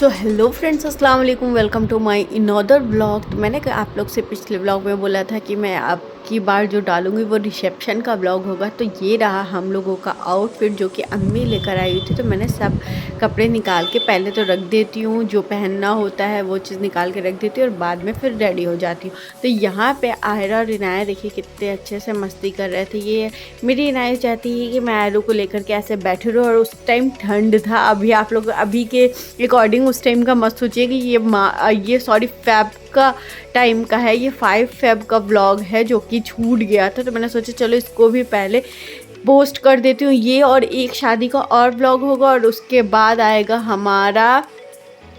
So hello friends, अस्सलाम वालेकुम। Welcome to my another blog. तो मैंने आप लोग से पिछले ब्लॉग में बोला था कि मैं अब की बार जो डालूंगी वो रिसेप्शन का ब्लॉग होगा। तो ये रहा हम लोगों का आउटफिट जो कि अम्मी लेकर आई हुई थी। तो मैंने सब कपड़े निकाल के पहले तो रख देती हूँ, जो पहनना होता है वो चीज़ निकाल के रख देती हूँ और बाद में फिर रेडी हो जाती हूँ। तो यहाँ पे आयरा और इनाया देखिए कितने अच्छे से मस्ती कर रहे थे। ये मेरी इनाया चाहती है कि मैं आयरो को लेकर के ऐसे बैठे रहूँ, और उस टाइम ठंड था। अभी आप लोग अभी के अकॉर्डिंग उस टाइम का मत सोचिए कि ये फैब का टाइम का है। ये 5 फेब का व्लॉग है जो कि छूट गया था। तो मैंने सोचा चलो इसको भी पहले पोस्ट कर देती हूँ। ये और एक शादी का और व्लॉग होगा और उसके बाद आएगा हमारा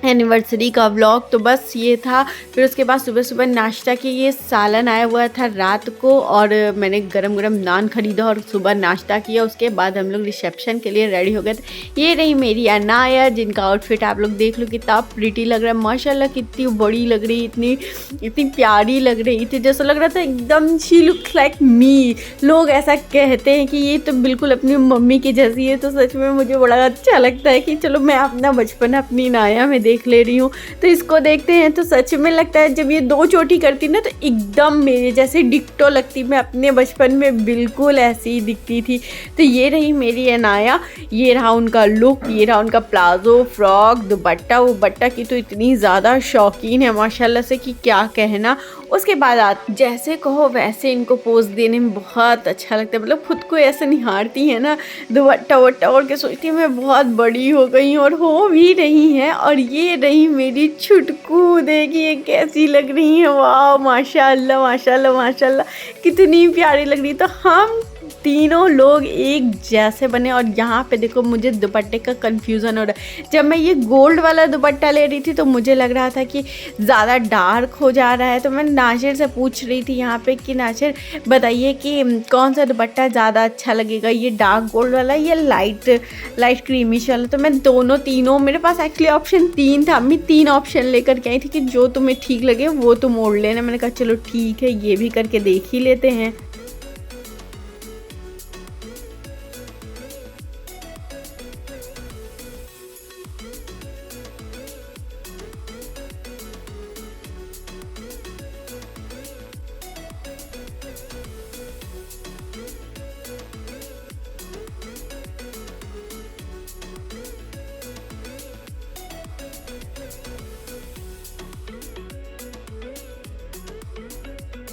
एनिवर्सरी का व्लॉग। तो बस ये था। फिर उसके बाद सुबह सुबह नाश्ता की ये सालन आया हुआ था रात को, और मैंने गरम गरम नान खरीदा और सुबह नाश्ता किया। उसके बाद हम लोग रिसेप्शन के लिए रेडी हो गए थे। ये रही मेरी अनाया, जिनका आउटफिट आप लोग देख लो कितना प्रिटी लग रहा है। माशाल्लाह कितनी बड़ी लग रही, इतनी प्यारी लग रही थी। जैसा लग रहा था एकदम शी लुक्स लाइक मी। लोग ऐसा कहते हैं कि ये तो बिल्कुल अपनी मम्मी की जैसी है। तो सच में मुझे बड़ा अच्छा लगता है कि चलो मैं अपना बचपन अपनी नाया में देख ले रही हूँ। तो इसको देखते हैं तो सच में लगता है जब ये 2 चोटी करती ना तो एकदम मेरे जैसे डिक्टो लगती। मैं अपने बचपन में बिल्कुल ऐसी ही दिखती थी। तो ये रही मेरी अनाया, ये रहा उनका लुक, ये रहा उनका प्लाजो, फ्रॉक, दुपट्टा। वो बट्टा की तो इतनी ज़्यादा शौकीन है माशाल्लाह से कि क्या कहना। उसके बाद जैसे कहो वैसे इनको पोज देने में बहुत अच्छा लगता है। मतलब खुद को ऐसे निहारती है ना, दुपट्टा वट्टा ओढ़ के सोचती है मैं बहुत बड़ी हो गई हूँ, और हो भी रही है। और ये रही मेरी छुटकू, देखिए कैसी लग रही है। वाह माशाल्लाह माशाल्लाह माशाल्लाह, कितनी प्यारी लग रही है। तो हम तीनों लोग एक जैसे बने। और यहाँ पे देखो मुझे दुपट्टे का कंफ्यूजन हो रहा है। जब मैं ये गोल्ड वाला दुपट्टा ले रही थी तो मुझे लग रहा था कि ज़्यादा डार्क हो जा रहा है। तो मैं नासिर से पूछ रही थी यहाँ पे कि नासिर बताइए कि कौन सा दुपट्टा ज़्यादा अच्छा लगेगा, ये डार्क गोल्ड वाला या लाइट क्रीमिश वाला। तो मैं तीनों मेरे पास एक्चुअली ऑप्शन 3 था। मैं 3 ऑप्शन लेकर के आई थी कि जो तुम्हें ठीक लगे वो तुम ओढ़ लेना। मैंने कहा चलो ठीक है, ये भी करके देख ही लेते हैं।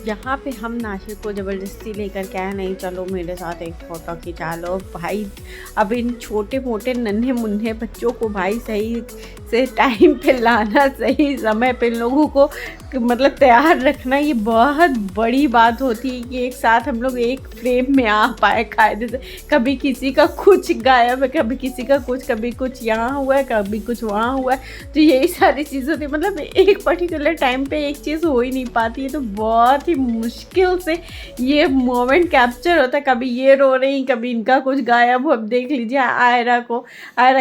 यहाँ पे हम नासिर को ज़बरदस्ती लेकर के आए, नहीं चलो मेरे साथ एक फ़ोटो खिंचा लो भाई। अब इन छोटे मोटे नन्हे मुन्ने बच्चों को भाई सही से टाइम पे लाना, सही समय पे इन लोगों को मतलब तैयार रखना, ये बहुत बड़ी बात होती है कि एक साथ हम लोग एक फ्रेम में आ पाए कायदे से। कभी किसी का कुछ गायब है, कभी किसी का कुछ, कभी कुछ यहाँ हुआ है, कभी कुछ वहाँ हुआ है। तो यही सारी चीज़ होती है। मतलब एक पर्टिकुलर टाइम पे एक चीज़ हो ही नहीं पाती है। तो बहुत ही मुश्किल से ये मोमेंट कैप्चर होता है। कभी ये रो रही, कभी इनका कुछ गायब हो। अब देख लीजिए आयरा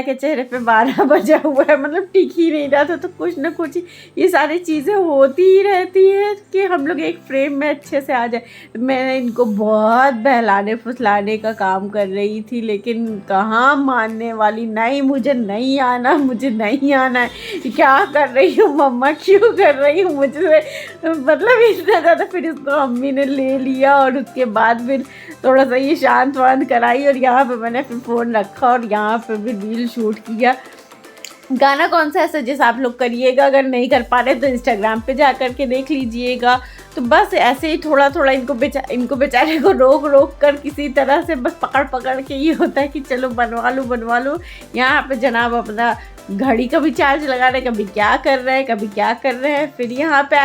के चेहरे पे 12 बजा हुआ है, मतलब टिक ही नहीं रहा था। तो कुछ ना कुछ ये सारी चीज़ें होती ही रहती है कि हम लोग एक फ्रेम में अच्छे से आ जाए। मैं इनको बहुत बहलाने फुसलाने का काम कर रही थी, लेकिन कहाँ मानने वाली। नहीं मुझे नहीं आना, मुझे नहीं आना है। क्या कर रही हूँ मम्मा, क्यों कर रही हूँ मुझसे, मतलब इतना ज़्यादा। फिर इसको अम्मी ने ले लिया और उसके बाद फिर थोड़ा सा ये शांत वांत कराई, और यहाँ पे मैंने फिर फ़ोन रखा और यहाँ पे भी रील शूट किया। गाना कौन सा है सजेस्ट आप लोग करिएगा, अगर नहीं कर पा रहे तो इंस्टाग्राम पे जा कर के देख लीजिएगा। तो बस ऐसे ही थोड़ा थोड़ा इनको बेचारे को रोक रोक कर किसी तरह से बस पकड़ पकड़ के ये होता है कि चलो बनवा लो। यहाँ पे जनाब अपना घड़ी का भी चार्ज लगा रहे, कभी क्या कर रहे हैं। फिर यहाँ पे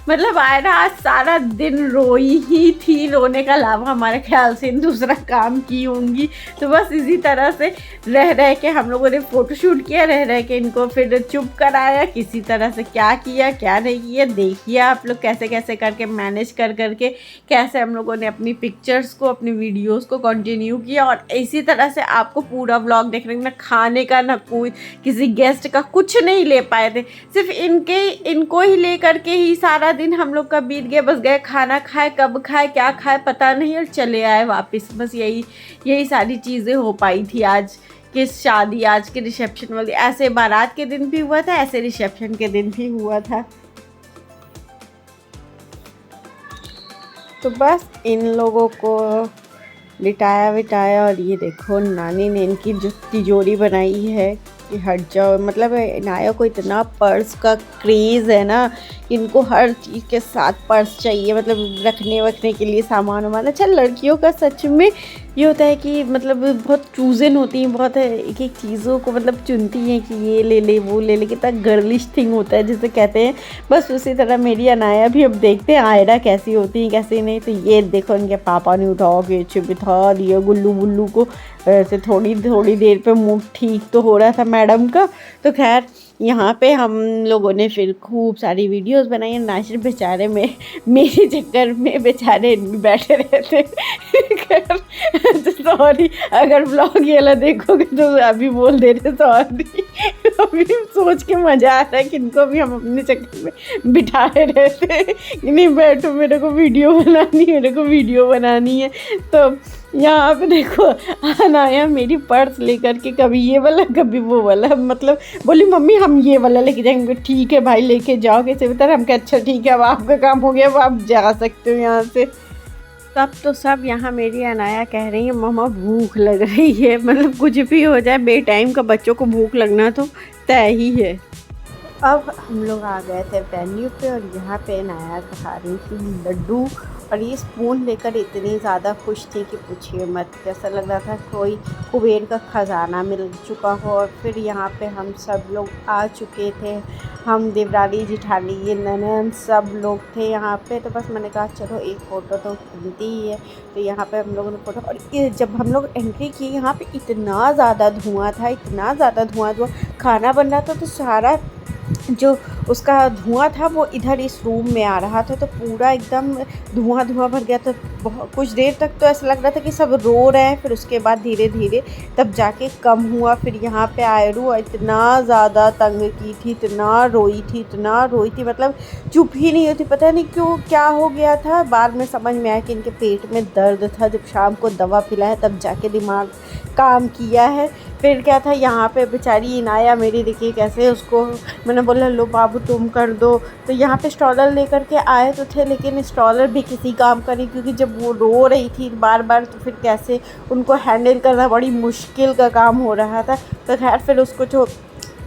मतलब आयरा आज सारा दिन रोई ही थी, रोने का अलावा हमारे ख्याल से दूसरा काम की होंगी। तो बस इसी तरह से रह के हम लोगों ने फ़ोटोशूट किया, रह के इनको फिर चुप कराया किसी तरह से। क्या किया क्या नहीं किया देखिए आप लोग, कैसे कैसे करके मैनेज करके कैसे हम लोगों ने अपनी पिक्चर्स को, अपनी वीडियोस को कंटिन्यू किया। और इसी तरह से आपको पूरा व्लॉग देखने, ना खाने का ना कोई किसी गेस्ट का कुछ नहीं ले पाए थे, सिर्फ इनको ही ले करके ही सारा दिन हम लोग का बीत गया। बस गए खाना खाए, कब खाए क्या खाए पता नहीं, और चले आए वापस। बस यही सारी चीज़ें हो पाई थी आज कि शादी आज के रिसेप्शन वाली, ऐसे बारात के दिन भी हुआ था, ऐसे रिसेप्शन के दिन भी हुआ था। तो बस इन लोगों को लिटाया विटाया, और ये देखो नानी ने इनकी जो तिजोरी बनाई है कि हट जाओ, मतलब नाया को इतना पर्स का क्रेज़ है ना, इनको हर चीज़ के साथ पर्स चाहिए, मतलब रखने वखने के लिए सामान वामान। अच्छा, लड़कियों का सच में ये होता है कि मतलब बहुत चूज़न होती हैं, बहुत एक एक चीज़ों को मतलब चुनती हैं कि ये ले ले वो ले ले, कितना गर्लिश थिंग होता है जिसे कहते हैं। बस उसी तरह मेरी अनाया भी, अब देखते हैं आयरा कैसी होती है कैसी नहीं। तो ये देखो इनके पापा ने उठा के अच्छे बिठा दिया गुल्लू गुल्लू को, ऐसे थोड़ी थोड़ी देर पे मुँह ठीक तो हो रहा था मैडम का। तो खैर यहाँ पे हम लोगों ने फिर खूब सारी वीडियोस बनाई। नासिर बेचारे में मेरे चक्कर में बेचारे बैठे रहते। तो सॉरी अगर ब्लॉग ये वाला देखोगे तो अभी बोल दे रहे सॉरी। अभी सोच के मज़ा आ रहा है कि इनको भी हम अपने चक्कर में बिठाए रहते कि नहीं बैठो, मेरे को वीडियो बनानी है। तो यहाँ पे देखो अनाया मेरी पर्स लेकर के कभी ये वाला कभी वो वाला, मतलब बोली मम्मी हम ये वाला लेके जाएंगे। ठीक है भाई लेके जाओ, कैसे बता। हम कहे अच्छा ठीक है, अब आपका काम हो गया, अब आप जा सकते हो यहाँ से। तब तो सब यहाँ मेरी अनाया कह रही है मम्मा भूख लग रही है, मतलब कुछ भी हो जाए बे टाइम का बच्चों को भूख लगना तो तय ही है। अब हम लोग आ गए थे वेन्यू पे, और यहाँ पे अनाया खा रही थी लड्डू, और ये स्पून लेकर इतनी ज़्यादा खुश थी कि पूछिए मत। जैसा लग रहा था कोई कुबेर का ख़जाना मिल चुका हो। और फिर यहाँ पे हम सब लोग आ चुके थे, हम देवरानी जिठानी ये ननद सब लोग थे यहाँ पे। तो बस मैंने कहा चलो एक फ़ोटो तो बनती ही है। तो यहाँ पे हम लोगों ने फ़ोटो, और ये जब हम लोग एंट्री की यहाँ पे इतना ज़्यादा धुआं था, इतना ज़्यादा धुआं खाना बन रहा था, तो सारा जो उसका धुआं था वो इधर इस रूम में आ रहा था। तो पूरा एकदम धुआं भर गया था। बहुत कुछ देर तक तो ऐसा लग रहा था कि सब रो रहे हैं, फिर उसके बाद धीरे धीरे तब जाके कम हुआ। फिर यहाँ पे आयरू इतना ज़्यादा तंग की थी, इतना रोई थी, मतलब चुप ही नहीं होती। पता नहीं क्यों क्या हो गया था। बाद में समझ में आया कि इनके पेट में दर्द था। जब शाम को दवा पिलाया तब जाके दिमाग काम किया है। फिर क्या था यहाँ पे बेचारी इनाया मेरी, देखिए कैसे उसको मैंने बोला लो बाबू तुम कर दो। तो यहाँ पे स्ट्रॉलर लेकर के आए तो थे, लेकिन स्ट्रॉलर भी किसी काम का नहीं, क्योंकि जब वो रो रही थी बार बार तो फिर कैसे उनको हैंडल करना बड़ी मुश्किल का काम हो रहा था। तो खैर फिर उसको जो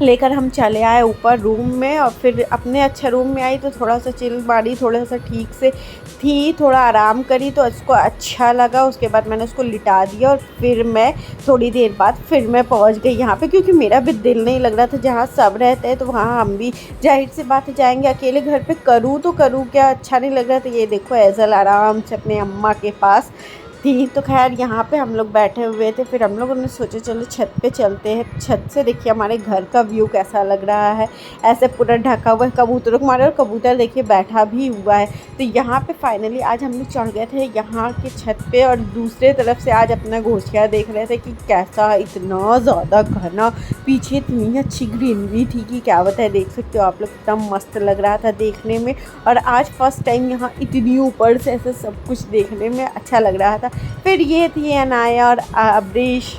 लेकर हम चले आए ऊपर रूम में, और फिर अपने अच्छे रूम में आई तो थोड़ा सा चिल मारी, थोड़ा सा ठीक से थी, थोड़ा आराम करी तो उसको अच्छा लगा। उसके बाद मैंने उसको लिटा दिया, और फिर मैं थोड़ी देर बाद फिर मैं पहुंच गई यहाँ पे, क्योंकि मेरा भी दिल नहीं लग रहा था। जहाँ सब रहते हैं तो वहाँ हम भी जाहिर सी बात है जाएंगे, अकेले घर पे करूँ तो करूँ क्या, अच्छा नहीं लग रहा था। ये देखो ऐज़ल आराम से अपने अम्मा के पास थी। तो खैर यहाँ पे हम लोग बैठे हुए थे, फिर हम लोगों ने सोचा चलो छत पे चलते हैं। छत से देखिए हमारे घर का व्यू कैसा लग रहा है, ऐसे पूरा ढका हुआ है कबूतरों को मारे, और कबूतर देखिए बैठा भी हुआ है। तो यहाँ पे फाइनली आज हम लोग चढ़ गए थे यहाँ के छत पे, और दूसरे तरफ से आज अपना घोंसिया देख रहे थे कि कैसा इतना ज़्यादा घना, पीछे इतनी अच्छी ग्रीनरी थी कि क्या बताए। देख सकते हो आप लोग कितना मस्त लग रहा था देखने में। और आज फर्स्ट टाइम यहाँ इतनी ऊपर से ऐसे सब कुछ देखने में अच्छा लग रहा था। फिर ये थी अनाया और अब्रिश।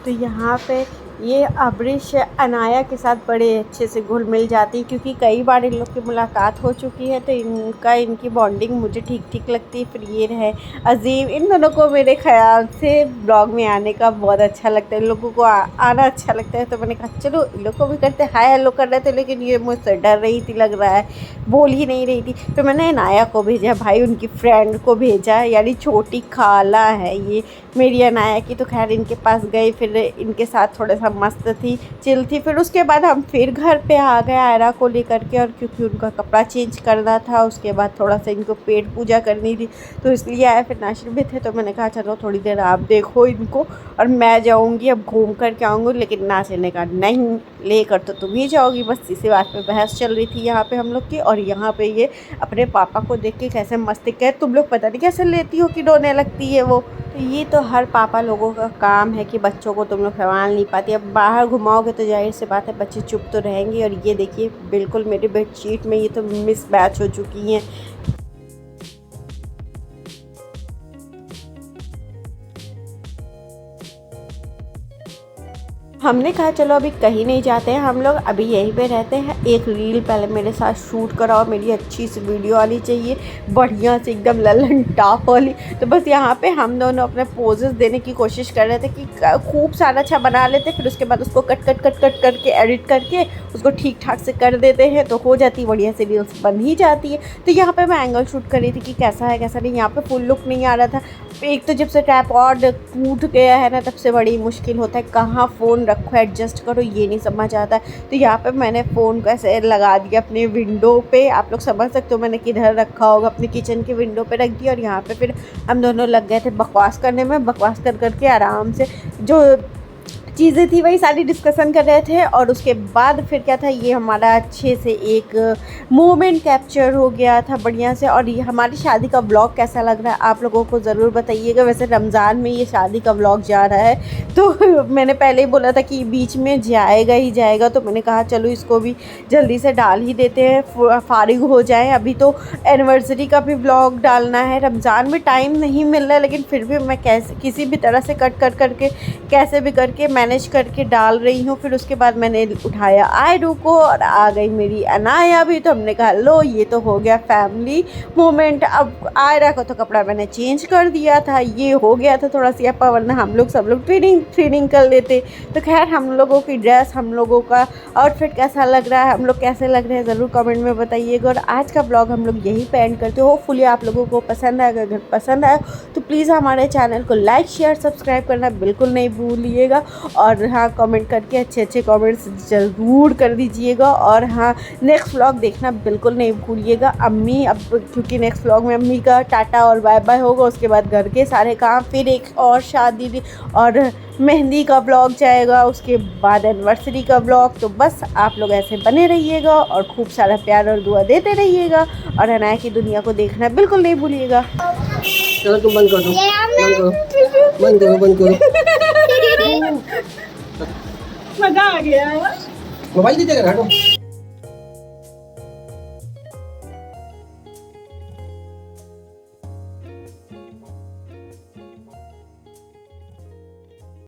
तो यहाँ पे ये अब्रिश अनाया के साथ बड़े अच्छे से घुल मिल जाती, क्योंकि कई बार इन लोग की मुलाकात हो चुकी है, तो इनकी बॉन्डिंग मुझे ठीक लगती है। फिर ये रहे अजीम, इन दोनों को मेरे ख्याल से ब्लॉग में आने का बहुत अच्छा लगता है, इन लोगों को आना अच्छा लगता है। तो मैंने कहा चलो इन लोग को भी करते, हाय हेलो कर रहे थे, लेकिन ये मुझसे डर रही थी, लग रहा है बोल ही नहीं रही थी। फिर मैंने अनाया को भेजा भाई, उनकी फ्रेंड को भेजा, यानी छोटी खाला है ये मेरी अनाया की। तो खैर इनके पास गई, फिर इनके साथ थोड़ा सा मस्त थी, चिल थी। फिर उसके बाद हम फिर घर पे आ गए आयरा को लेकर के, और क्योंकि उनका कपड़ा चेंज करना था, उसके बाद थोड़ा सा इनको पेट पूजा करनी थी तो इसलिए आया। फिर नासिर भी थे, तो मैंने कहा चलो थोड़ी देर आप देखो इनको, और मैं जाऊँगी अब घूम कर के आऊँगी। लेकिन नासिर ने कहा नहीं, लेकर तो तुम ही जाओगी। बस इसी बात पे बहस चल रही थी यहाँ पे हम लोग की। और यहाँ पे ये अपने पापा को देख के कैसे मस्ती कह, तुम लोग पता नहीं कैसे लेती हो कि रोने लगती है वो। तो ये तो हर पापा लोगों का काम है कि बच्चों को तुम लोग संभाल नहीं पाती। अब बाहर घुमाओगे तो जाहिर सी बात है बच्चे चुप तो रहेंगे। और ये देखिए बिल्कुल मेरी बेडशीट में ये तो मिस मैच हो चुकी हैं। हमने कहा चलो अभी कहीं नहीं जाते हैं हम लोग, अभी यहीं पे रहते हैं। एक रील पहले मेरे साथ शूट कराओ, मेरी अच्छी सी वीडियो आनी चाहिए बढ़िया से एकदम ललन टॉप वाली। तो बस यहाँ पे हम दोनों अपने पोजेस देने की कोशिश कर रहे थे कि खूब सारा अच्छा बना लेते, फिर उसके बाद उसको कट करके एडिट करके उसको ठीक ठाक से कर देते हैं तो हो जाती बढ़िया से रील्स बन ही जाती है। तो यहाँ पे मैं एंगल शूट कर रही थी कि कैसा है कैसा नहीं। यहाँ पे फुल लुक नहीं आ रहा था। एक तो जब से ट्राइपॉड टूट गया है ना तब से बड़ी मुश्किल होता है, कहाँ फ़ोन रखो एडजस्ट करो ये नहीं समझ आता है। तो यहाँ पे मैंने फ़ोन को ऐसे लगा दिया अपने विंडो पे, आप लोग समझ सकते हो मैंने किधर रखा होगा, अपने किचन के विंडो पे रख दिया। और यहाँ पे फिर हम दोनों लग गए थे बकवास करने में, बकवास कर करके आराम से जो चीज़ें थी वही सारी डिस्कशन कर रहे थे। और उसके बाद फिर क्या था, ये हमारा अच्छे से एक मोमेंट कैप्चर हो गया था बढ़िया से। और ये हमारी शादी का व्लॉग कैसा लग रहा है आप लोगों को ज़रूर बताइएगा। वैसे रमज़ान में ये शादी का व्लॉग जा रहा है तो मैंने पहले ही बोला था कि बीच में जाएगा ही जाएगा, तो मैंने कहा चलो इसको भी जल्दी से डाल ही देते हैं, फारिग हो जाए। अभी तो एनिवर्सरी का भी व्लॉग डालना है, रमज़ान में टाइम नहीं मिल रहा है लेकिन फिर भी मैं कैसे किसी भी तरह से कट करके कैसे भी करके मैनेज करके डाल रही हूँ। फिर उसके बाद मैंने उठाया आयरू को और आ गई मेरी अनाया भी। तो हमने कहा लो ये तो हो गया फैमिली मोमेंट। अब आयरा को तो कपड़ा मैंने चेंज कर दिया था, ये हो गया था थोड़ा सी अपा, वरना हम लोग सब लोग ट्रेनिंग कर लेते। तो खैर हम लोगों की ड्रेस, हम लोगों का आउटफिट कैसा लग रहा है, हम लोग कैसे लग रहे हैं ज़रूर कमेंट में बताइएगा। और आज का ब्लॉग हम लोग यही पे एंड करते हो। होपफुली आप लोगों को पसंद आएगा। अगर पसंद आए तो प्लीज़ हमारे चैनल को लाइक शेयर सब्सक्राइब करना बिल्कुल नहीं भूलिएगा। और हाँ कमेंट करके अच्छे कमेंट्स ज़रूर कर दीजिएगा। और हाँ नेक्स्ट व्लॉग देखना बिल्कुल नहीं भूलिएगा। अम्मी अब क्योंकि नेक्स्ट व्लॉग में अम्मी का टाटा और बाय बाय होगा, उसके बाद घर के सारे काम, फिर एक और शादी और मेहंदी का व्लॉग जाएगा, उसके बाद एनिवर्सरी का व्लॉग। तो बस आप लोग ऐसे बने रहिएगा और खूब सारा प्यार और दुआ देते रहिएगा। और अनाया की दुनिया को देखना बिल्कुल नहीं भूलिएगा। चलो तुम बंद कर दो, बंद करो। मज़ा आ गया। मोबाइल दीजिएगा, हटो।